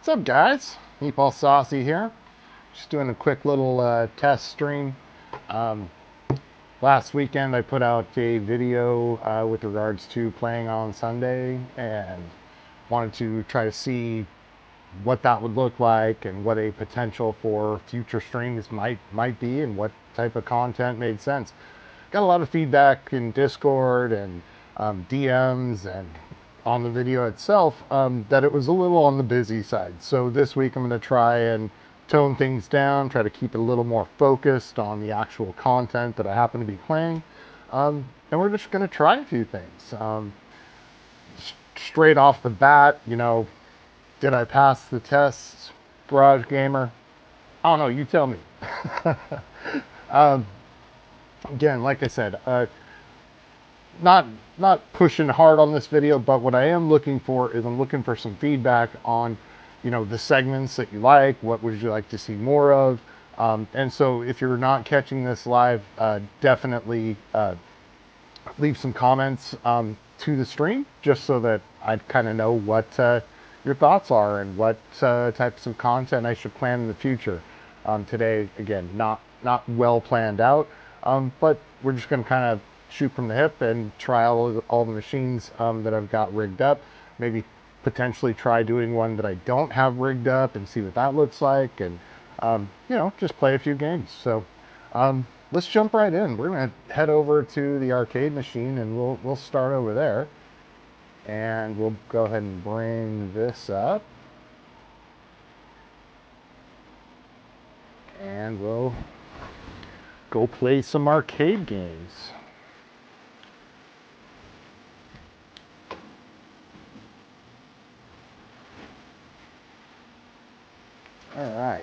What's up, guys? Meatball Saucy here. Just doing a quick little test stream. Um, Last weekend I put out a video with regards to playing on Sunday and wanted to try to see what that would look like and what a potential for future streams might be and what type of content made sense. Got a lot of feedback in Discord and DMs and on the video itself that it was a little on the busy side. So this week I'm going to try and tone things down, try to keep it a little more focused on the actual content that I happen to be playing. And we're just going to try a few things. Straight off the bat, did I pass the test, Garage Gamer? I don't know, you tell me. Again, like I said, not pushing hard on this video, but what I am looking for is I'm looking for some feedback on, the segments that you like. What would you like to see more of? And so if you're not catching this live, definitely leave some comments to the stream, just so that I kind of know what your thoughts are and what types of content I should plan in the future. Today, again, not well planned out, but we're just going to kind of shoot from the hip and try all the machines that I've got rigged up. Maybe potentially try doing one that I don't have rigged up and see what that looks like, and just play a few games. So let's jump right in. We're gonna head over to the arcade machine and we'll start over there, and we'll go ahead and bring this up, and we'll go play some arcade games. All right.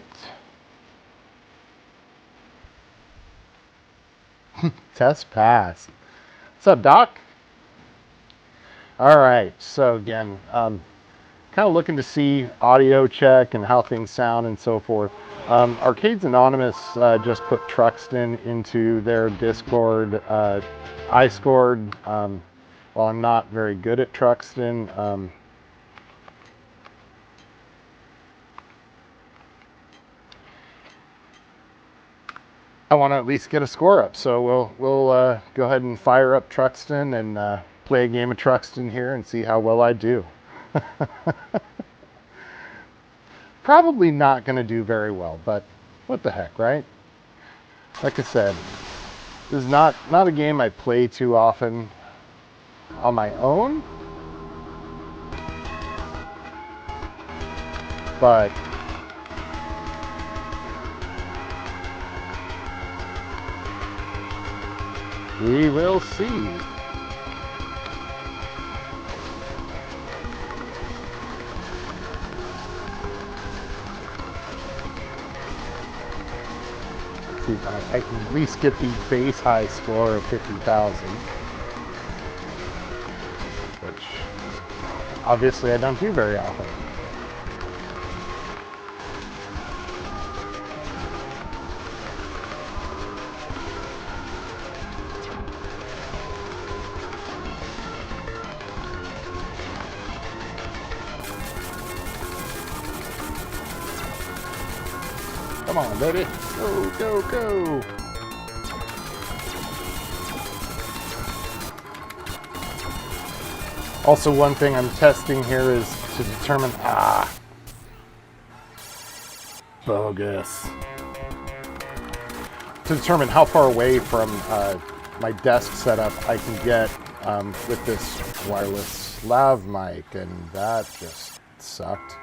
Test pass. What's up, Doc? All right. So again, kind of looking to see audio check and how things sound and so forth. Arcades Anonymous just put Truxton into their Discord. I scored. While I'm not very good at Truxton, I want to at least get a score up. So we'll go ahead and fire up Truxton and play a game of Truxton here and see how well I do. Probably not going to do very well, but what the heck, right? Like I said, this is not a game I play too often on my own, but we will see. See if I can at least get the base high score of 50,000, which obviously I don't do very often. Come on, baby. Go, go, go. Also, one thing I'm testing here is to determine... bogus. To determine how far away from my desk setup I can get with this wireless lav mic, and that just sucked.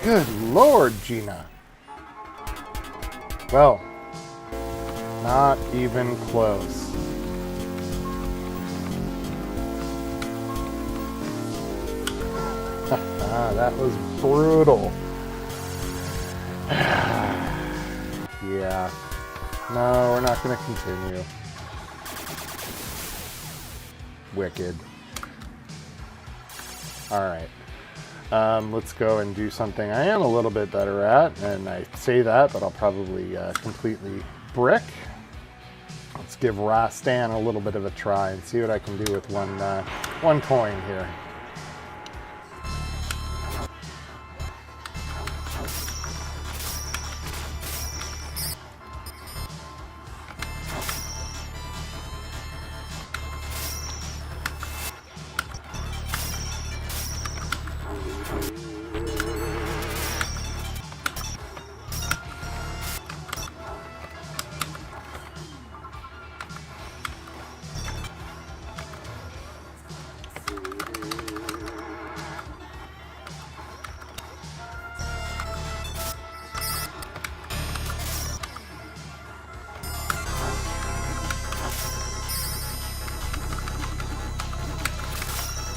Good Lord, Gina. Well, not even close. That was brutal. Yeah. No, we're not going to continue. Wicked. Alright. Let's go and do something I am a little bit better at, and I say that, but I'll probably completely brick. Let's give Rastan a little bit of a try and see what I can do with one coin here.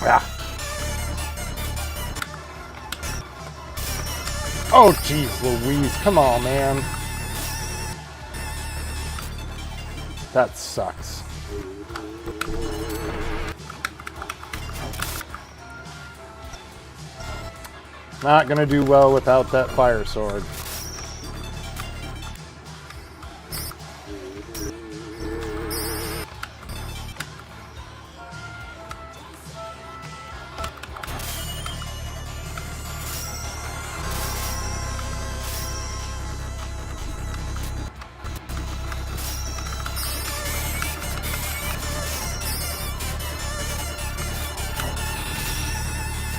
Ah. Oh, geez, Louise. Come on, man. That sucks. Not gonna do well without that fire sword.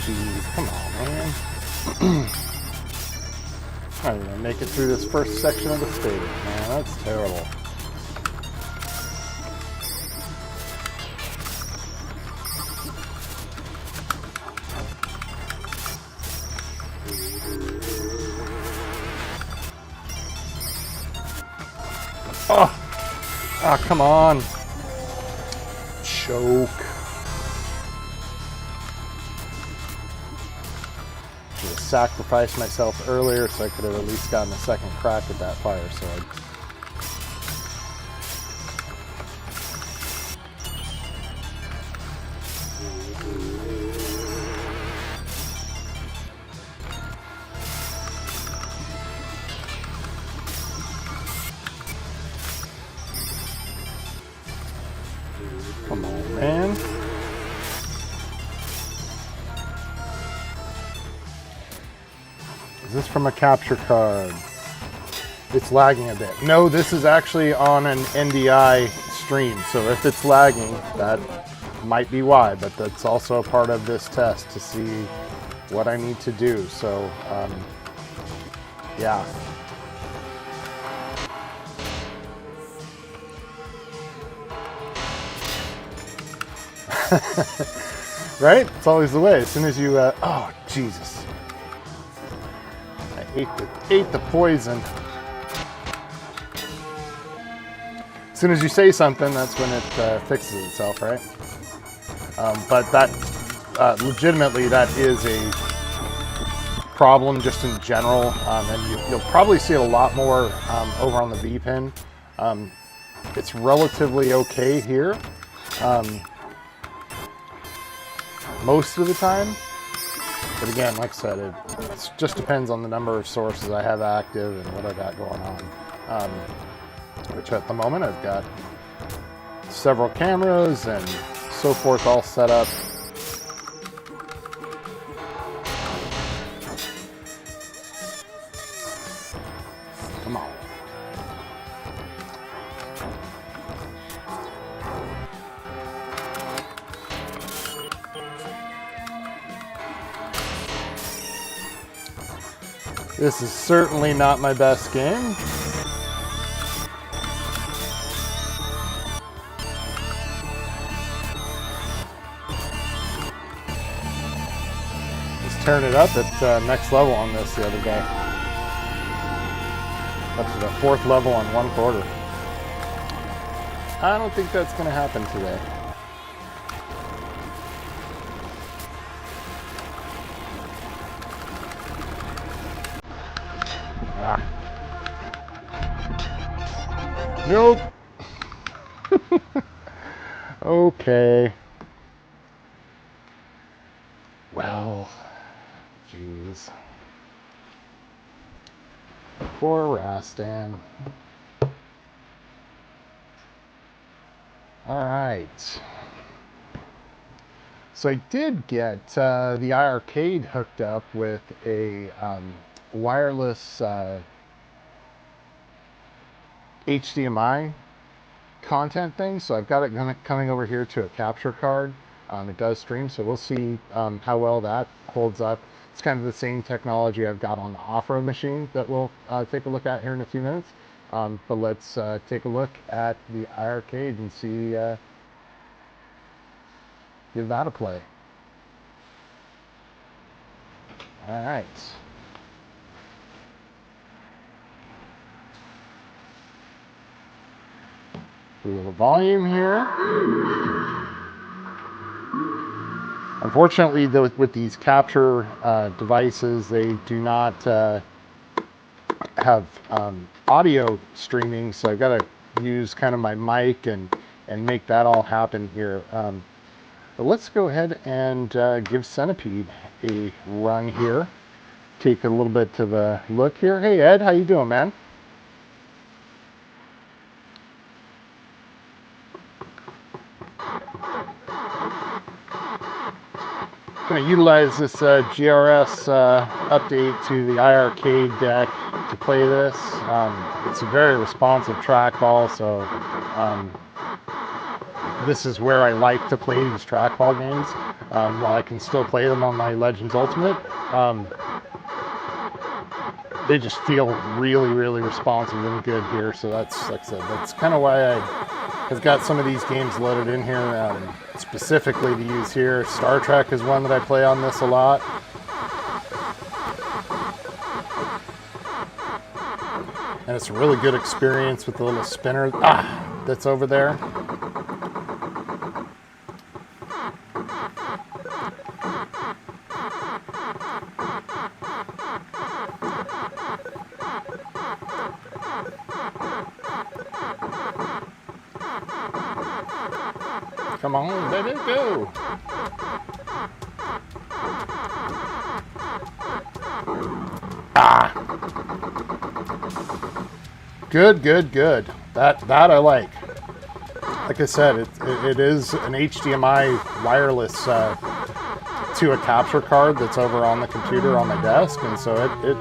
Jeez, come on, man. I'm gonna make it through this first section of the stage, man. That's terrible. Oh! Ah, come on. Choke. Sacrificed myself earlier so I could have at least gotten a second crack at that fire sword. Come on, man. Is this from a capture card? It's lagging a bit. No, this is actually on an NDI stream, so if it's lagging, that might be why, but that's also a part of this test to see what I need to do. So, yeah. Right? It's always the way. As soon as you, oh, Jesus. I ate the poison. As soon as you say something, that's when it fixes itself, right? But that, legitimately, that is a problem just in general, and you'll probably see it a lot more over on the Vpin. It's relatively okay here most of the time. But again, like I said, it just depends on the number of sources I have active and what I got going on. Which at the moment I've got several cameras and so forth all set up. Come on. This is certainly not my best game. Just tearing it up at next level on this the other day. Up to the 4th level on 1/4. I don't think that's going to happen today. Nope. Okay. Well, jeez. Poor Rastan. All right. So I did get the iArcade hooked up with a wireless HDMI content thing. So I've got it coming over here to a capture card. It does stream, so we'll see how well that holds up. It's kind of the same technology I've got on the off-road machine that we'll take a look at here in a few minutes. But let's take a look at the iArcade and see, give that a play. All right. A little volume here. Unfortunately, with these capture devices, they do not have audio streaming, so I've got to use kind of my mic and make that all happen here. But let's go ahead and give Centipede a run here. Take a little bit of a look here. Hey Ed, how you doing, man? Going to utilize this GRS update to the iArcade deck to play this. It's a very responsive trackball, so this is where I like to play these trackball games while I can still play them on my Legends Ultimate. They just feel really, really responsive and good here, so that's, like I said, that's kind of why I've got some of these games loaded in here specifically to use here. Star Trek is one that I play on this a lot. And it's a really good experience with the little spinner that's over there. Come on, let it go. Good, good, good. That I like. Like I said, it is an HDMI wireless to a capture card that's over on the computer on my desk, and so it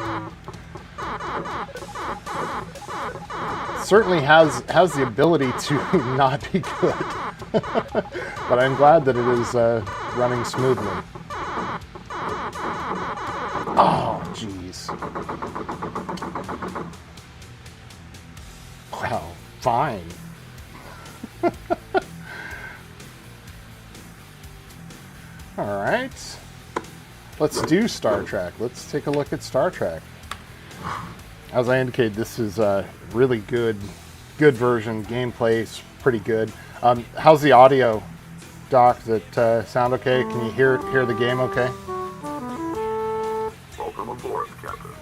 certainly has the ability to not be good. But I'm glad that it is running smoothly. Oh, jeez. Well, fine. All right. Let's do Star Trek. Let's take a look at Star Trek. As I indicated, this is a really good version. Gameplay's pretty good. How's the audio, Doc? Does it sound okay? Can you hear the game okay? Welcome aboard, Captain.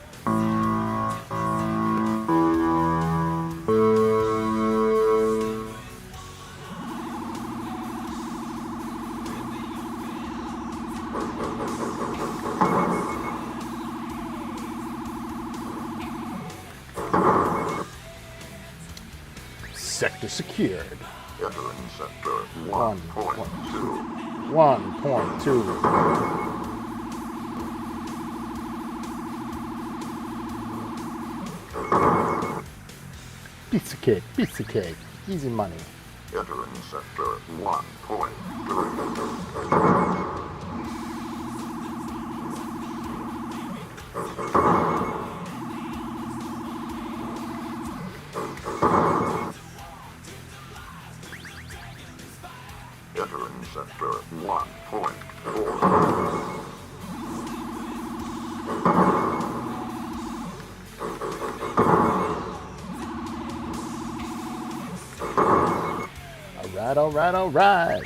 Sector secured. Entering sector 1.2. 1.2. Piece of cake, piece of cake. Easy money. Entering sector 1.3. Entering sector 1.4. All right.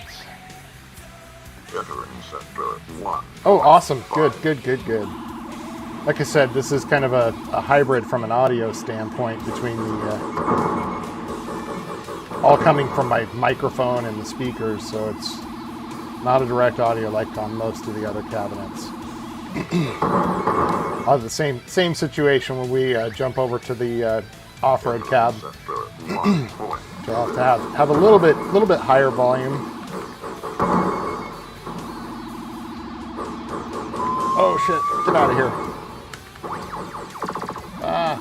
Entering sector 1. Oh, awesome. Good. Like I said, this is kind of a hybrid from an audio standpoint between the all coming from my microphone and the speakers, so it's not a direct audio like on most of the other cabinets. The same situation when we jump over to the off-road cab. Sector 1 point. So I'll have to have a little bit higher volume. Oh shit! Get out of here! Ah.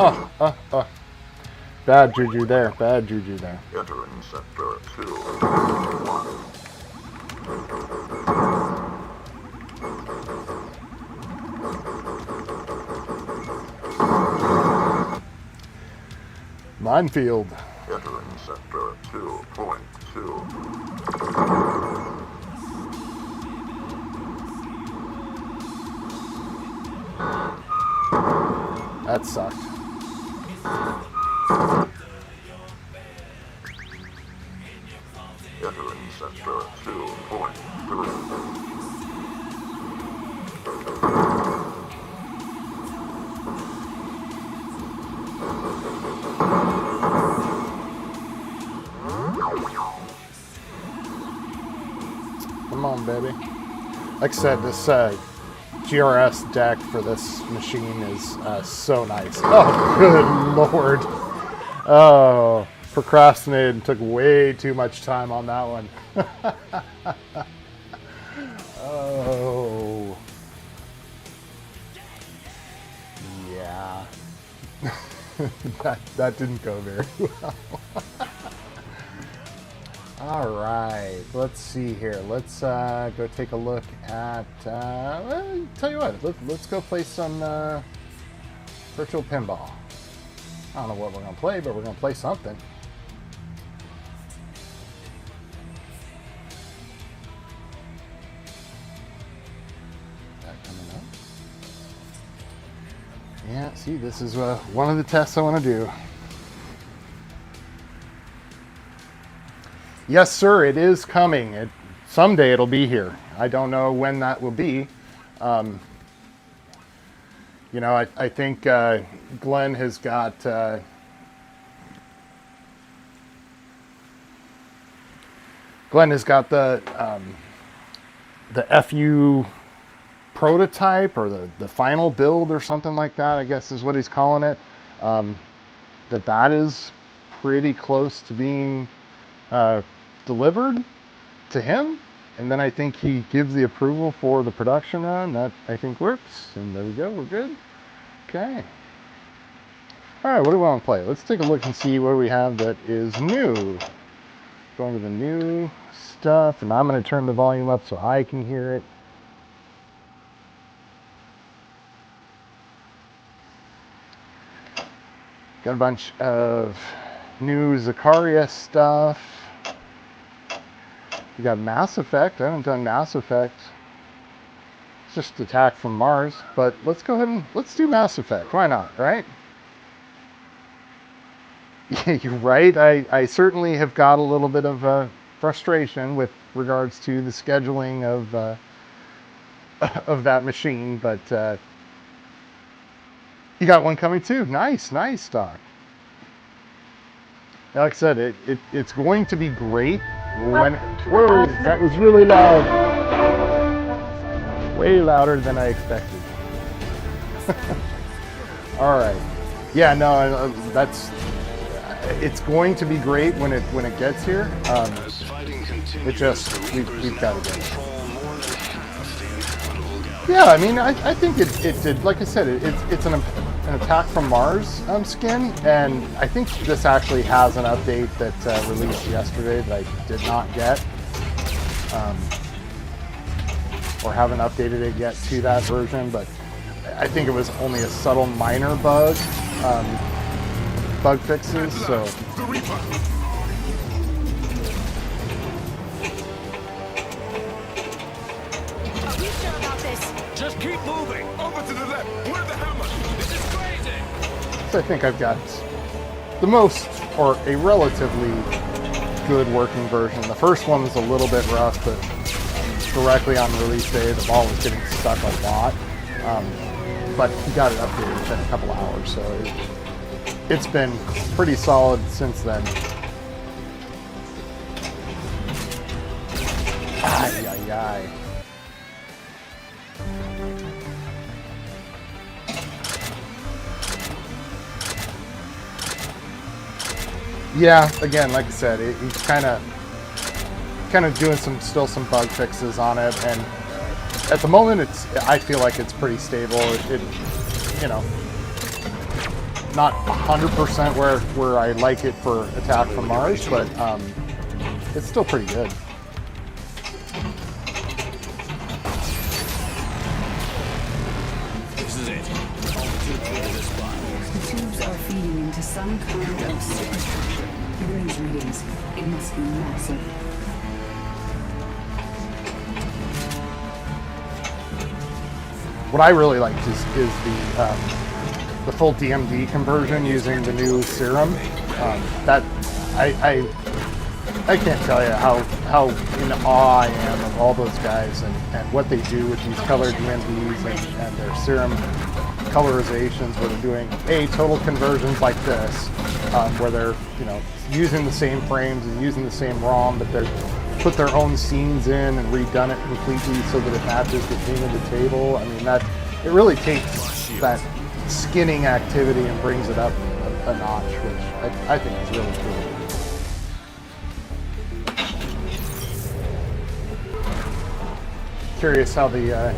Oh. Bad juju there. Bad juju there. Entering sector 2 1. Minefield. Entering sector 2.2. That sucked. Entering sector 2.3. Come on, baby. Like I said, this GRS deck for this machine is so nice. Oh, good lord. Oh, procrastinated and took way too much time on that one. Oh. Yeah. that didn't go very well. All right, let's see here. Let's go take a look at. Well, tell you what, let's go play some virtual pinball. I don't know what we're gonna play, but we're gonna play something. That coming up. Yeah, see, this is one of the tests I want to do. Yes, sir, it is coming. Someday it'll be here. I don't know when that will be. You know, I think Glenn has got the FU prototype or the final build or something like that, I guess is what he's calling it. That is pretty close to being delivered to him, and then I think he gives the approval for the production run. That I think works, and there we go, we're good. Okay. All right, what do we want to play? Let's take a look and see what we have that is new. Going to the new stuff, and I'm going to turn the volume up so I can hear it. Got a bunch of new Zakaria stuff. We got Mass Effect. I haven't done Mass Effect. It's just Attack from Mars, but let's go ahead and let's do Mass Effect. Why not, right? Yeah, you're right. I certainly have got a little bit of frustration with regards to the scheduling of that machine, but you got one coming too. Nice, Doc. Like I said, it's going to be great when. Whoa, that was really loud. Way louder than I expected. All right. Yeah, no, that's. It's going to be great when it gets here. It just we've got to get it. Yeah, I mean, I think it did. Like I said, it's an Attack from Mars skin, and I think this actually has an update that released yesterday that I did not get, or haven't updated it yet to that version. But I think it was only a subtle minor bug fixes. So. Just keep moving. Over to the left. Where's the hammer? This is crazy. So I think I've got the most, or a relatively good working version. The first one was a little bit rough, but directly on release day, the ball was getting stuck a lot. But he got it updated within a couple hours, so it's been pretty solid since then. Ay, ay, ay. Yeah, again, like I said, he's kind of doing some bug fixes on it, and at the moment, I feel like it's pretty stable. It you know, not 100% where I like it for Attack from Mars, but it's still pretty good. This is it. The tubes are feeding into some kind of superstructure. Given these readings, it must be massive. What I really liked is the full DMD conversion using the new serum. That I can't tell you how in awe I am of all those guys and what they do with these colored DMDs and their serum colorizations, where they're doing total conversions like this, where they're using the same frames and using the same ROM, but they're put their own scenes in and redone it completely so that it matches the theme of the table. I mean, that it really takes that skinning activity and brings it up a notch, which I think is really cool. Curious how the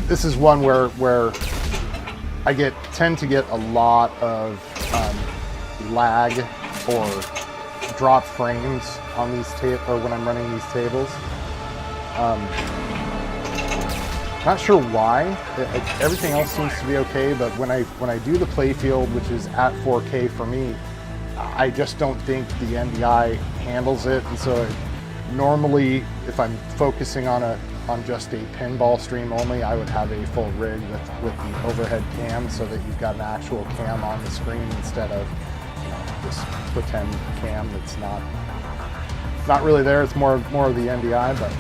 this is one where I tend to get a lot of lag or drop frames on these or when I'm running these tables. Not sure why. Everything else seems to be okay, but when I do the playfield, which is at 4K for me, I just don't think the NDI handles it, and so normally, if I'm focusing on just a pinball stream only, I would have a full rig with the overhead cam, so that you've got an actual cam on the screen instead of this pretend cam that's not really there. It's more of the NDI. But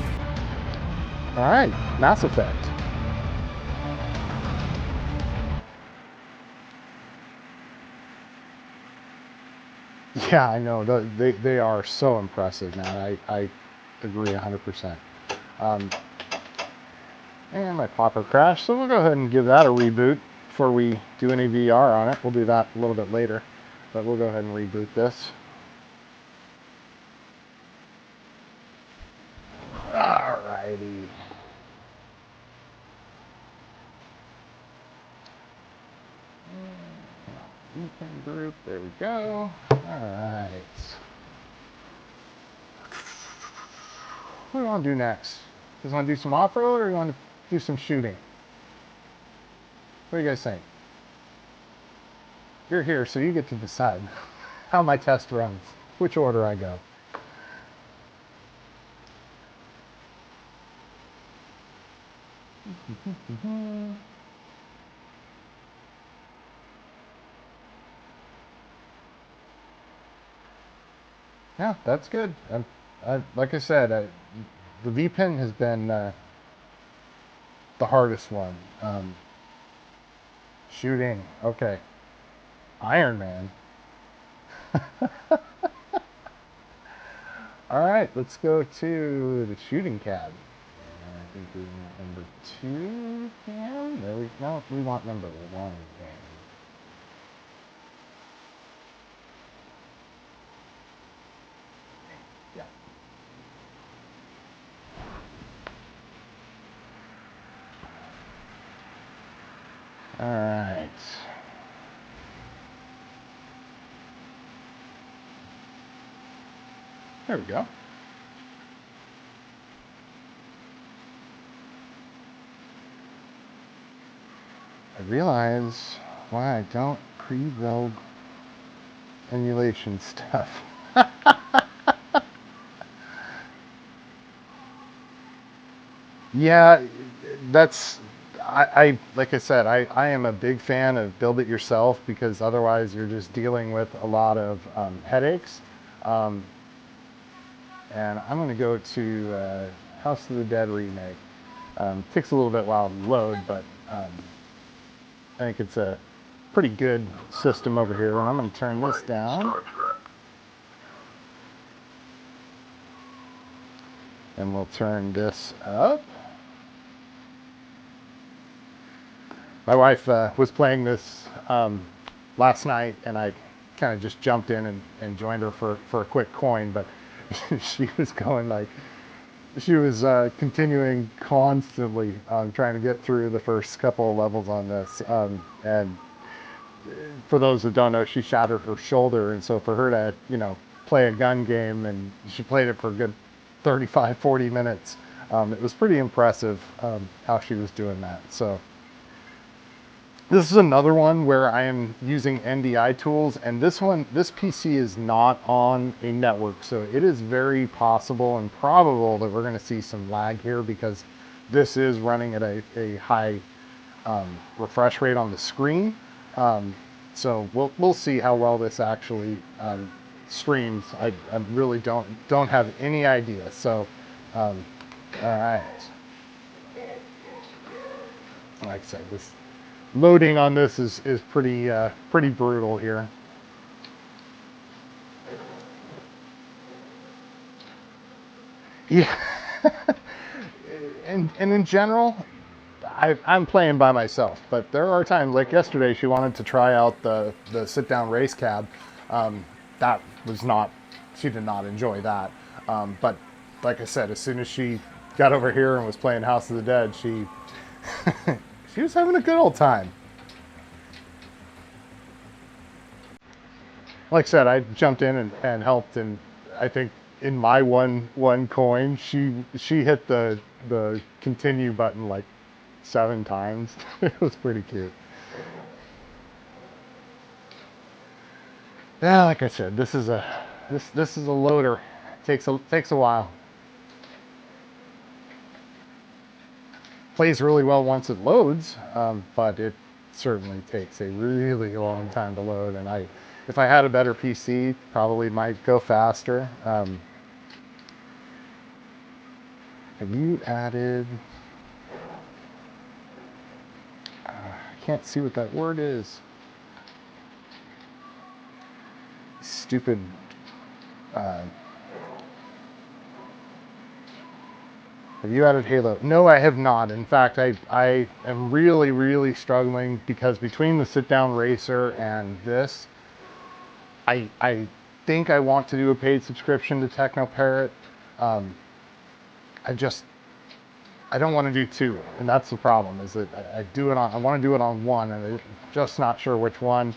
all right, Mass Effect. Yeah, I know. They are so impressive, man. I agree 100%. And my popper crashed, so we'll go ahead and give that a reboot before we do any VR on it. We'll do that a little bit later, but we'll go ahead and reboot this. Alrighty. Vpin group, there we go. Alright. What do you want to do next? Do you want to do some off-road or do you want to do some shooting? What do you guys think? You're here, so you get to decide how my test runs, which order I go. Yeah, that's good. Like I said, the Vpin has been the hardest one. Shooting, okay. Iron Man. All right, let's go to the shooting cab. I think we want number 2 cam. There we go. We want number 1 cam. Yeah. All right. There we go. I realize why I don't pre-build emulation stuff. Yeah, that's I like I said, I am a big fan of build it yourself, because otherwise you're just dealing with a lot of headaches. And I'm going to go to House of the Dead remake. Takes a little bit while to load, but I think it's a pretty good system over here. And I'm going to turn this down. Star Trek. And we'll turn this up. My wife was playing this last night, and I kind of just jumped in and joined her for a quick coin, but she was going like, she was continuing constantly trying to get through the first couple of levels on this. And for those that don't know, she shattered her shoulder, and so for her to, you know, play a gun game, and she played it for a good 35, 40 minutes, it was pretty impressive how she was doing that. So this is another one where I am using NDI tools, and this PC is not on a network, so it is very possible and probable that we're going to see some lag here because this is running at a high refresh rate on the screen. So we'll see how well this actually streams. I really don't have any idea. So all right, like I said, this loading on this is pretty pretty brutal here. Yeah. and in general, I'm playing by myself, but there are times, like yesterday, she wanted to try out the sit down race cab. That was not, she did not enjoy that. But like I said, as soon as she got over here and was playing House of the Dead, she she was having a good old time. Like I said, I jumped in and helped, and I think in my one coin, she hit the continue button like 7 times. It was pretty cute. Yeah, like I said, this is a loader. It takes a while. Plays really well once it loads, but it certainly takes a really long time to load. And if I had a better PC, probably might go faster. Have you added? I can't see what that word is. Stupid. Have you added Halo? No, I have not. In fact, I am really struggling because between the sit-down racer and this, I think I want to do a paid subscription to TechnoParrot. I don't want to do 2, and that's the problem. Is that I want to do it on 1, and I'm just not sure which one.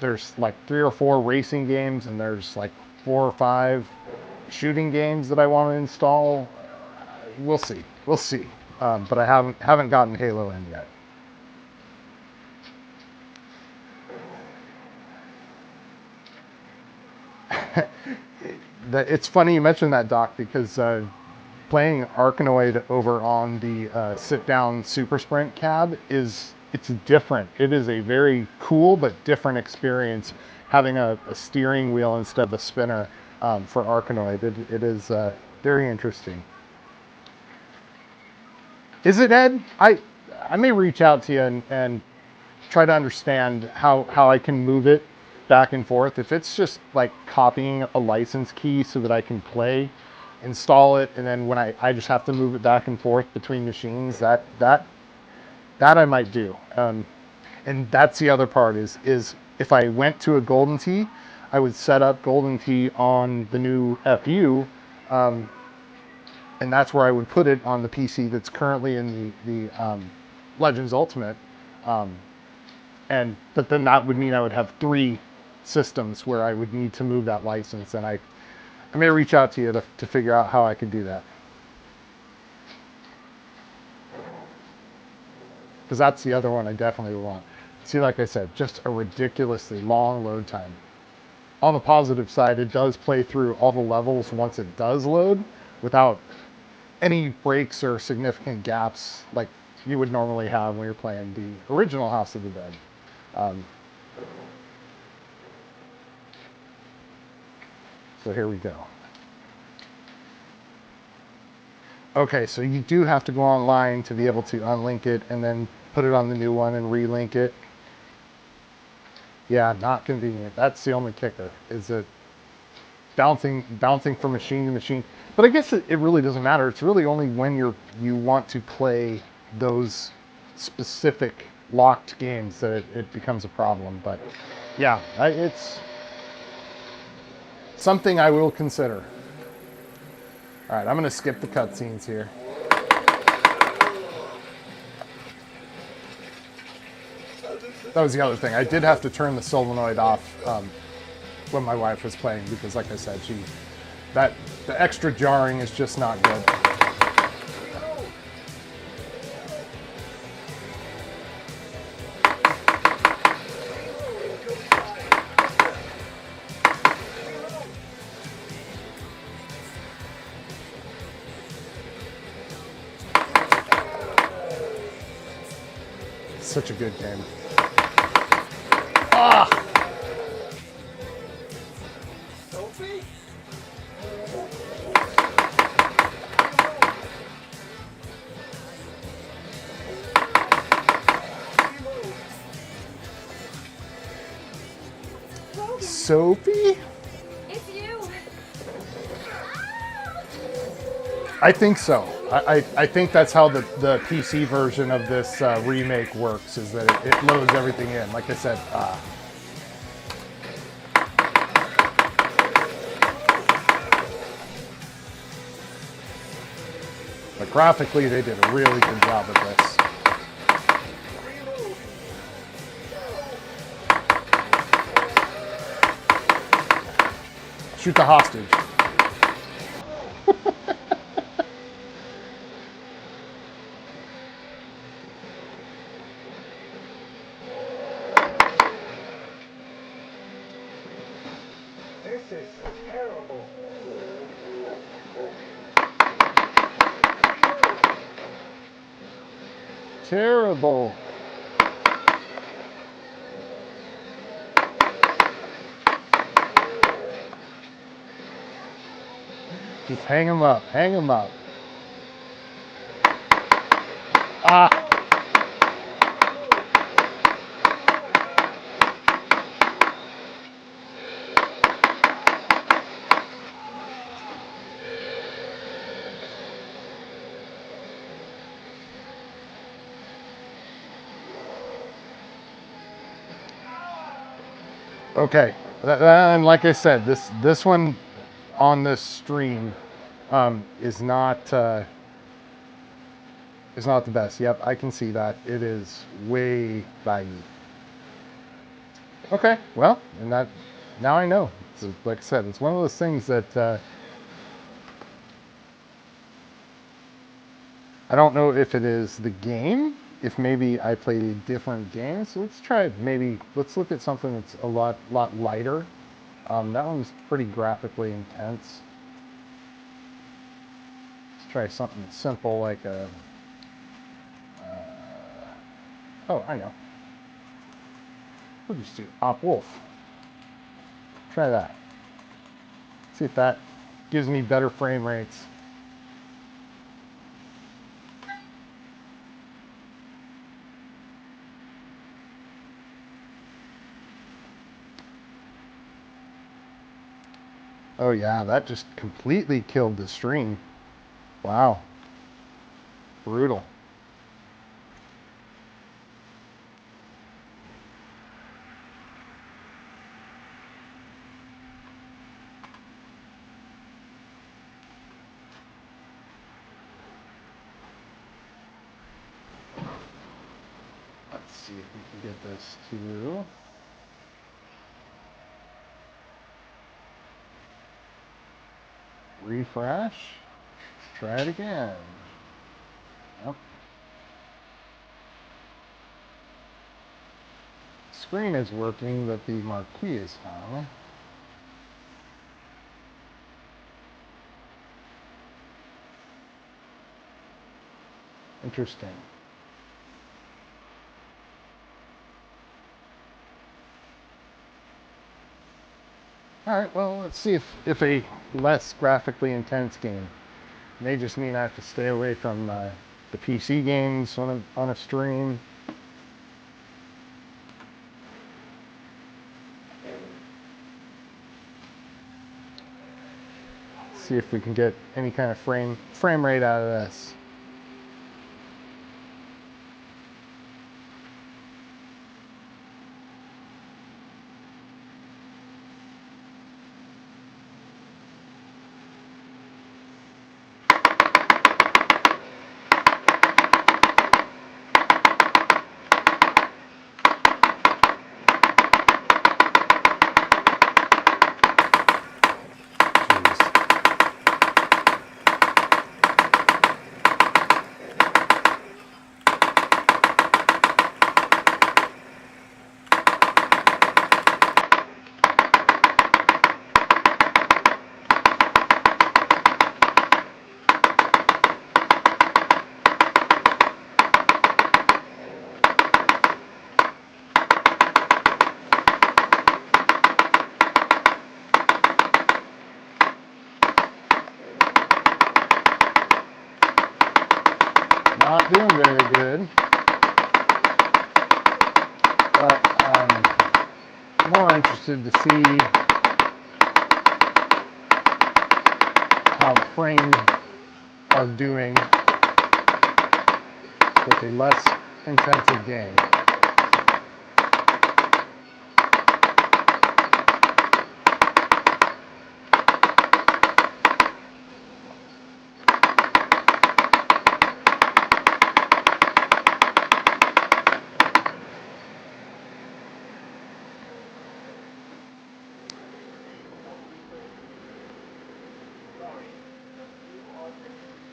There's like 3 or 4 racing games, and there's like 4 or 5 shooting games that I want to install. We'll see. But I haven't gotten Halo in yet. It's funny you mentioned that, Doc, because playing Arkanoid over on the sit-down Super Sprint cab it's different. It is a very cool but different experience having a steering wheel instead of a spinner for Arkanoid. It is very interesting. Is it, Ed? I may reach out to you and try to understand how I can move it back and forth. If it's just like copying a license key so that I can play, install it, and then when I just have to move it back and forth between machines, that I might do. And that's the other part is if I went to a Golden Tee, I would set up Golden Tee on the new FU, and that's where I would put it on the PC that's currently in the Legends Ultimate. But then that would mean I would have 3 systems where I would need to move that license, and I may reach out to you to figure out how I could do that. Because that's the other one I definitely want. See, like I said, just a ridiculously long load time. On the positive side, it does play through all the levels once it does load without any breaks or significant gaps like you would normally have when you're playing the original House of the Dead. So here we go. Okay, so you do have to go online to be able to unlink it and then put it on the new one and relink it. Yeah, not convenient. That's the only kicker, is that bouncing from machine to machine. But I guess it really doesn't matter. It's really only when you want to play those specific locked games that it becomes a problem. But yeah, it's something I will consider. All right, I'm going to skip the cutscenes here. That was the other thing. I did have to turn the solenoid off when my wife was playing because, like I said, the extra jarring is just not good. Such a good game. Ah! Sophie? It's you. I think so. I think that's how the PC version of this remake works, is that it loads everything in. Like I said, but graphically they did a really good job of this. Shoot the hostage. This is terrible. Terrible. Just hang him up. Hang him up. Ah. Okay, and like I said, this one on this stream is not the best. Yep, I can see that it is way laggy. Okay, well, and that now I know. So, like I said, it's one of those things that I don't know if it is the game. If maybe I played a different game, so let's try let's look at something that's a lot lighter. That one's pretty graphically intense. Let's try something simple like a. Oh, I know. We'll just do Op Wolf. Try that. See if that gives me better frame rates. Oh yeah, that just completely killed the stream. Wow. Brutal. Let's see if we can get this to refresh. Try it again. Yep. Screen is working, but the marquee is not. Interesting. Alright, well, let's see if a less graphically intense game may just mean I have to stay away from the PC games on a stream. See if we can get any kind of frame rate out of this. Not doing very good, but I'm more interested to see how the frames are doing with a less intensive game.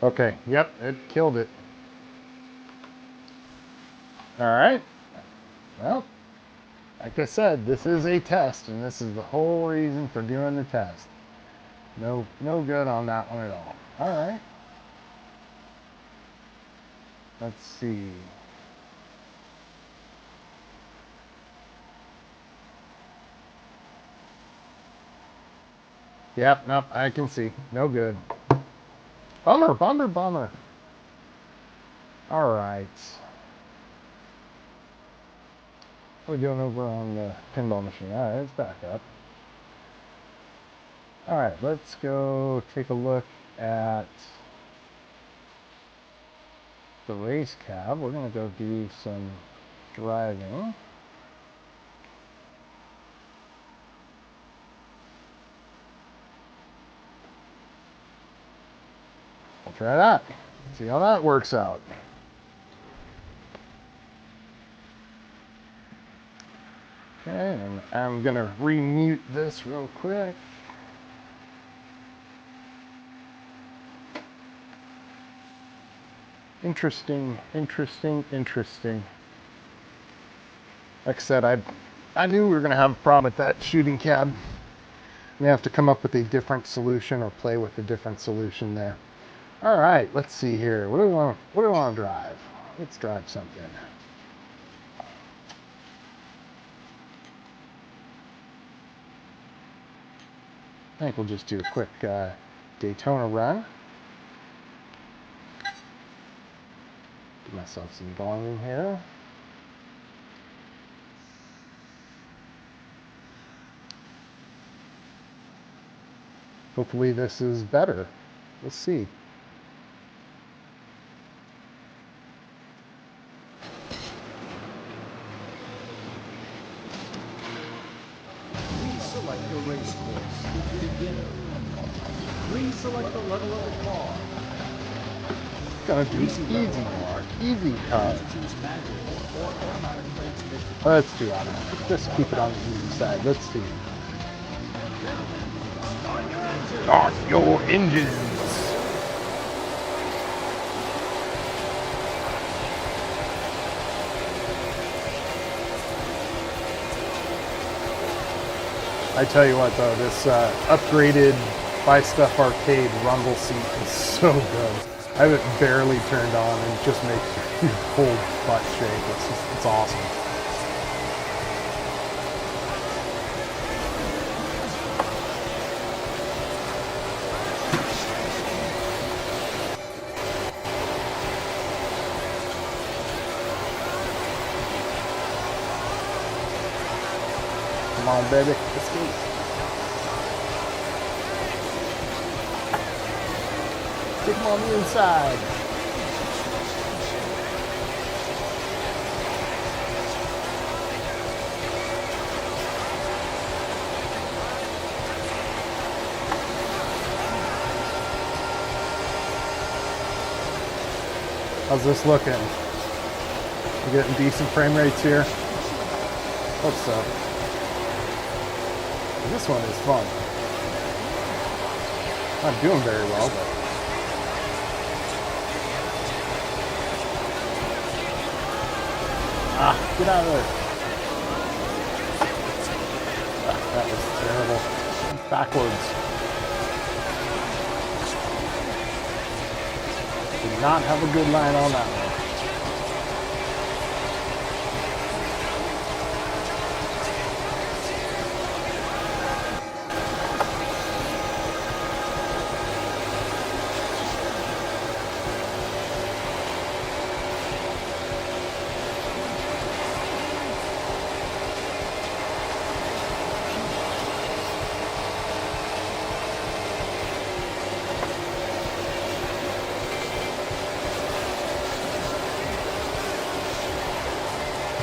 Okay, yep, it killed it. All right, well, like I said, this is a test, and this is the whole reason for doing the test. No good on that one at all. All right, let's see. Yep, nope, I can see. No good. Bummer, bummer, bummer. All right. What are we doing over on the pinball machine? All right, it's back up. All right, let's go take a look at the race cab. We're going to go do some driving. We'll try that. See how that works out. Okay, and I'm going to remute this real quick. Interesting, interesting, interesting. Like I said, I knew we were going to have a problem with that shooting cab. We have to come up with a different solution or play with a different solution there. All right, let's see here. What do we want to drive? Let's drive something. I think we'll just do a quick Daytona run. Give myself some volume here. Hopefully this is better. We'll see. Please select your race course. Beginner. Please select the level of the car. Gonna do easy mark, easy cut. Choose manual or automatic transmission. Let's do automatic. Just keep it on the easy side. Let's see. Start your engines. I tell you what though, this upgraded Buy Stuff Arcade rumble seat is so good. I have it barely turned on and it just makes your whole butt shake. It's awesome. Come on, baby, escape. Take them on the inside. How's this looking? We're getting decent frame rates here. Hope so. This one is fun. Not doing very well, but get out of there. That was terrible. Backwards. Did not have a good line on that one.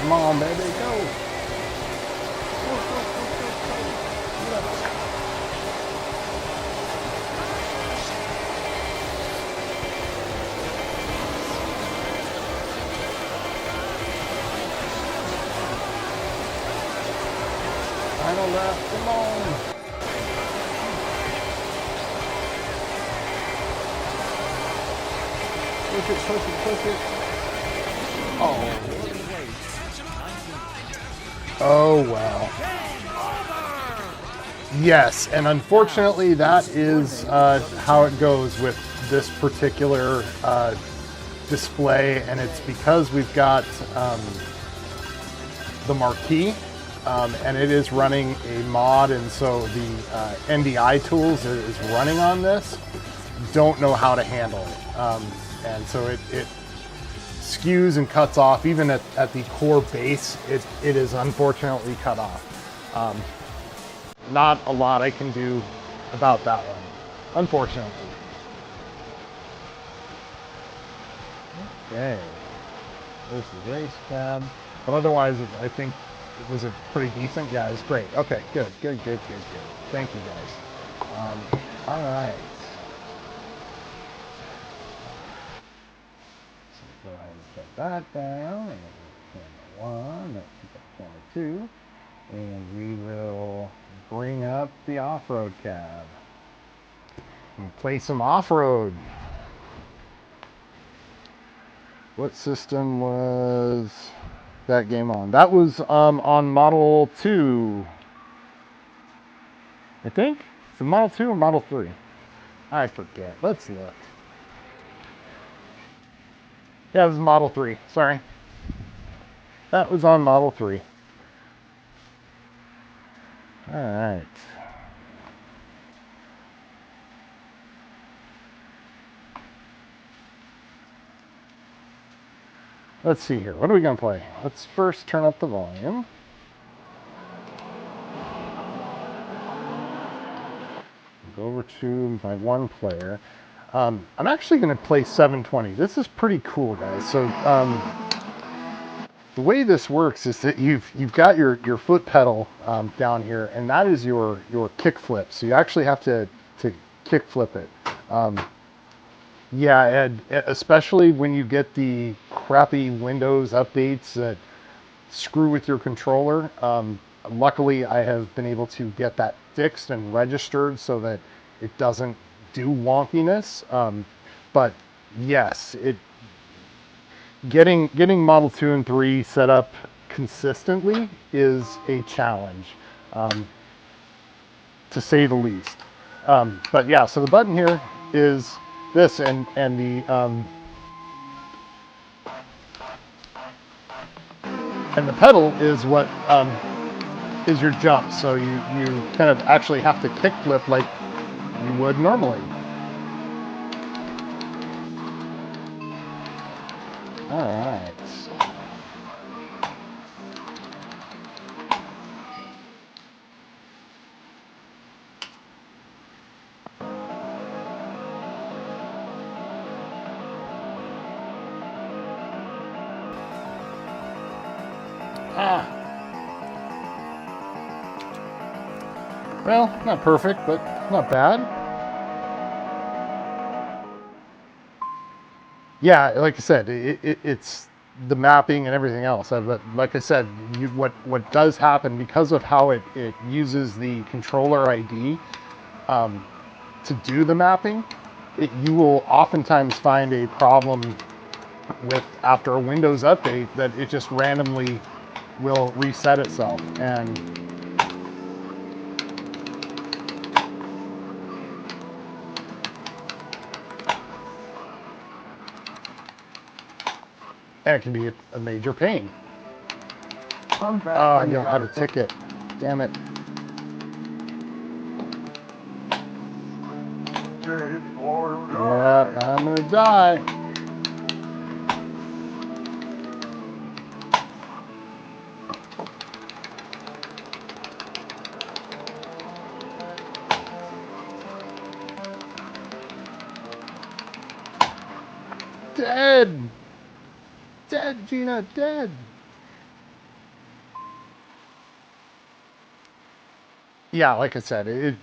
Come on, baby, go. Final lap, come on. Push it, push it, push it. Oh. Oh, wow. Yes, and unfortunately that is how it goes with this particular display, and it's because we've got the marquee, and it is running a mod, and so the NDI tools that is running on this don't know how to handle it, and so it skews and cuts off. Even at the core base, it is unfortunately cut off. Not a lot I can do about that one, unfortunately. Okay, this is race cab, but otherwise I think it was a pretty decent. Yeah, it's great. Okay, good. Thank you guys. All right. So go ahead and shut that down, and camera 1, let's pick up camera 2, and we will bring up the off-road cab and play some off-road. What system was that game on? That was on Model 2, I think. Is it Model 2 or Model 3? I forget. Let's look. Yeah, it was Model 3. Sorry. That was on Model 3. All right. Let's see here. What are we going to play? Let's first turn up the volume. Go over to my one player. I'm actually going to play 720. This is pretty cool, guys. So the way this works is that you've got your foot pedal down here, and that is your kick flip. So you actually have to kick flip it. Yeah, and especially when you get the crappy Windows updates that screw with your controller. Luckily, I have been able to get that fixed and registered so that it doesn't do wonkiness. But yes, getting Model 2 and 3 set up consistently is a challenge, to say the least. But yeah, so the button here is this, and the pedal is what is your jump. So you kind of actually have to kick flip like you would normally. All right. Ah. Well, not perfect, but not bad. Yeah, like I said, it's the mapping and everything else. But like I said, what does happen because of how it uses the controller ID to do the mapping, you will oftentimes find a problem with after a Windows update that it just randomly will reset itself and it can be a major pain. Come back Oh, I when you don't got have a it. ticket. Damn it. Dead or Yeah, alive. I'm gonna die. Dead. Dead, Gina, dead. Yeah, like I said,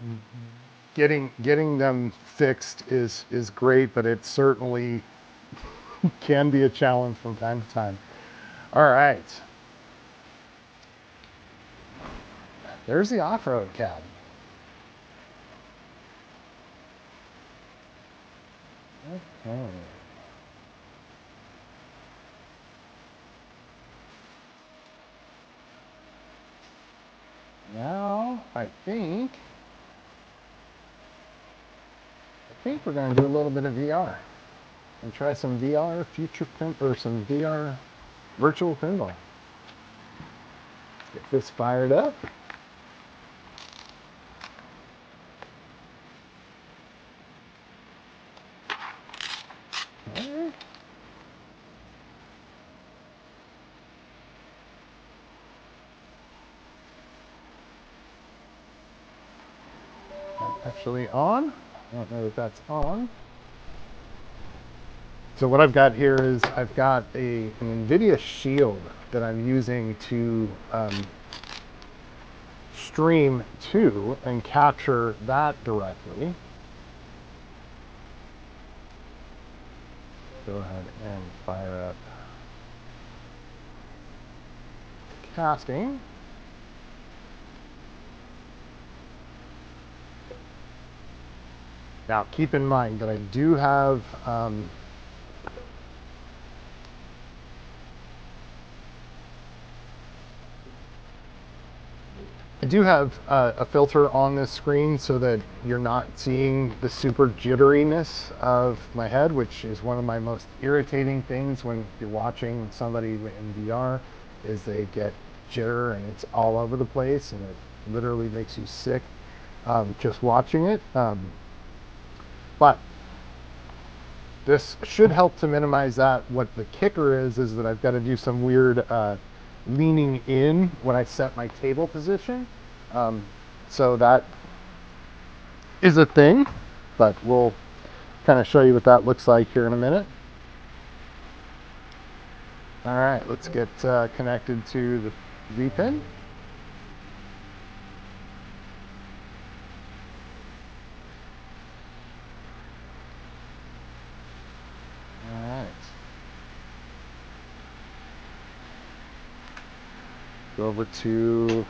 getting them fixed is great, but it certainly can be a challenge from time to time. All right. There's the off-road cab. Okay. Now, I think we're going to do a little bit of VR and try some VR future pin or some VR virtual pinball. Get this fired up. Okay. That's actually on. I don't know if that's on. So what I've got here is I've got an NVIDIA Shield that I'm using to stream to and capture that directly. Go ahead and fire up casting. Now keep in mind that I do have a filter on this screen so that you're not seeing the super jitteriness of my head, which is one of my most irritating things when you're watching somebody in VR, is they get jitter and it's all over the place and it literally makes you sick just watching it. But this should help to minimize that. What the kicker is that I've got to do some weird leaning in when I set my table position. So that is a thing, but we'll kind of show you what that looks like here in a minute. All right, let's get connected to the Vpin. All right. Go over to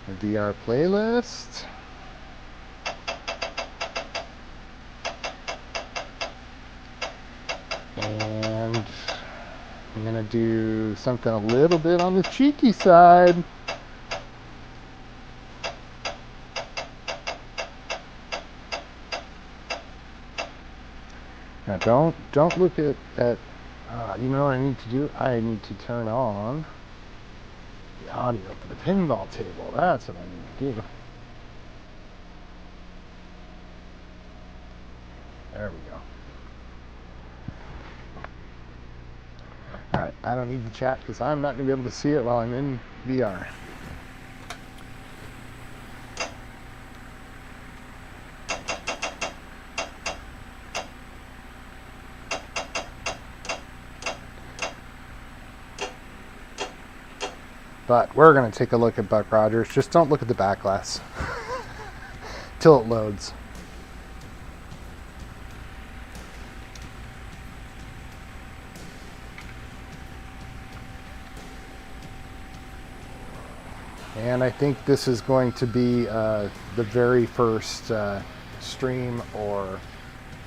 the VR playlist. And I'm gonna do something a little bit on the cheeky side. Now don't look at you know what I need to do? I need to turn on the audio for the pinball table. That's what I need to do. There we go. Alright, I don't need to chat because I'm not going to be able to see it while I'm in VR. But we're going to take a look at Buck Rogers. Just don't look at the back glass till it loads. And I think this is going to be the very first stream or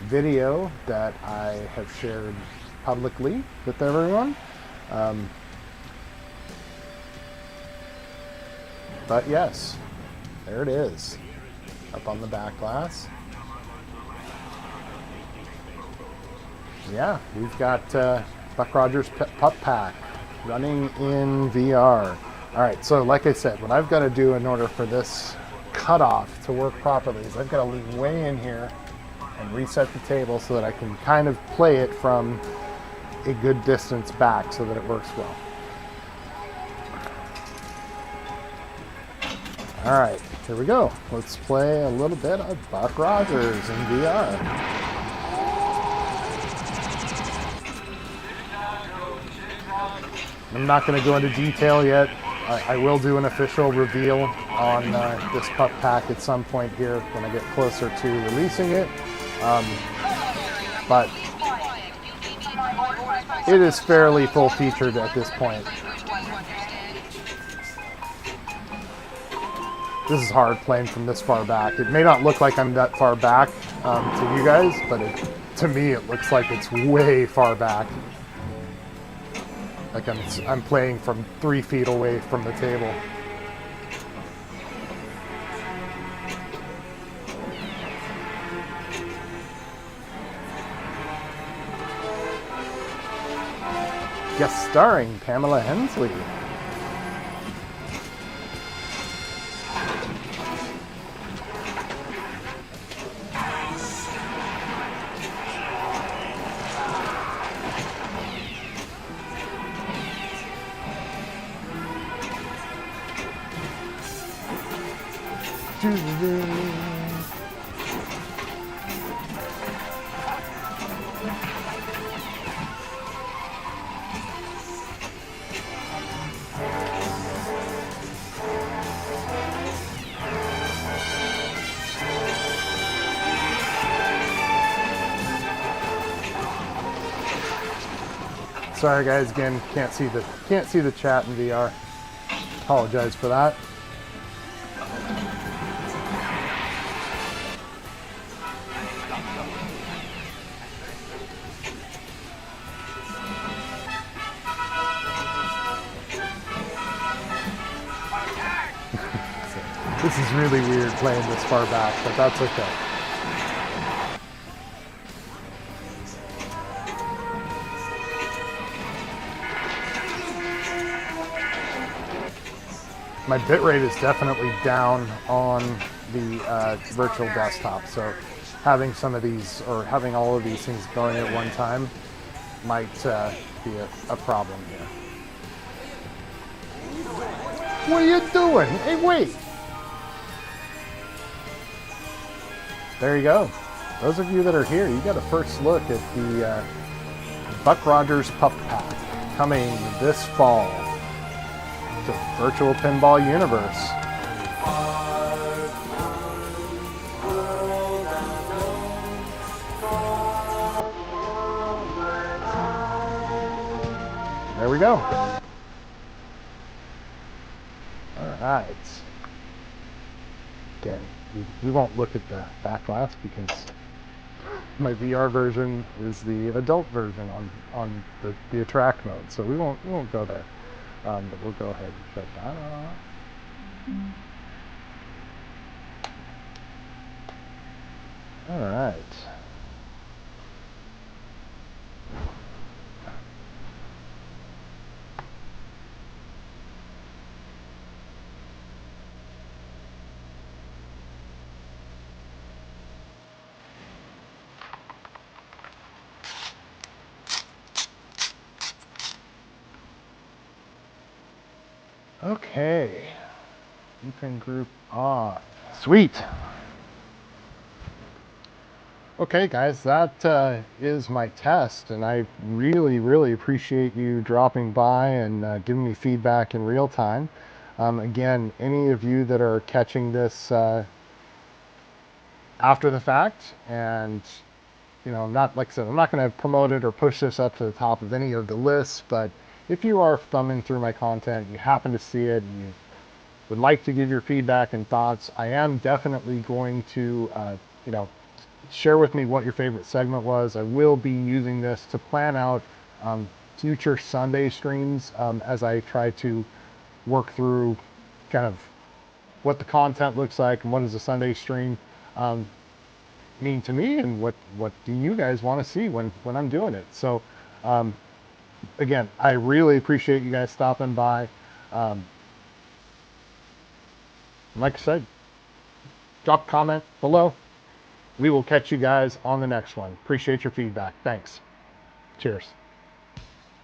video that I have shared publicly with everyone. But yes, there it is, up on the back glass. Yeah, we've got Buck Rogers Pup Pack running in VR. All right, so like I said, what I've got to do in order for this cutoff to work properly is I've got to lean way in here and reset the table so that I can kind of play it from a good distance back so that it works well. All right, here we go. Let's play a little bit of Buck Rogers in VR. I'm not going to go into detail yet. I will do an official reveal on this pup pack at some point here when I get closer to releasing it. But it is fairly full-featured at this point. This is hard playing from this far back. It may not look like I'm that far back to you guys, but to me it looks like it's way far back. Like I'm playing from 3 feet away from the table. Guest starring Pamela Hensley. Sorry guys, again, can't see the chat in VR. Apologize for that. This is really weird playing this far back, but that's okay. My bitrate is definitely down on the virtual desktop, so having some of these, or having all of these things going at one time might be a problem here. What are you doing? Hey, wait! There you go. Those of you that are here, you got a first look at the Buck Rogers Pup Pack coming this fall to Virtual Pinball Universe. There we go. All right. Again, we won't look at the back glass because my VR version is the adult version on the attract mode, so we won't go there. But we'll go ahead and shut that off. All right. Okay. Vpin group on. Sweet. Okay, guys, that is my test, and I really, really appreciate you dropping by and giving me feedback in real time. Again, any of you that are catching this after the fact, and not like I said, I'm not going to promote it or push this up to the top of any of the lists, but if you are thumbing through my content, you happen to see it, and you would like to give your feedback and thoughts, I am definitely going to, share with me what your favorite segment was. I will be using this to plan out future Sunday streams as I try to work through kind of what the content looks like and what does a Sunday stream mean to me, and what do you guys want to see when I'm doing it. So again, I really appreciate you guys stopping by. Like I said, drop a comment below. We will catch you guys on the next one. Appreciate your feedback. Thanks. Cheers.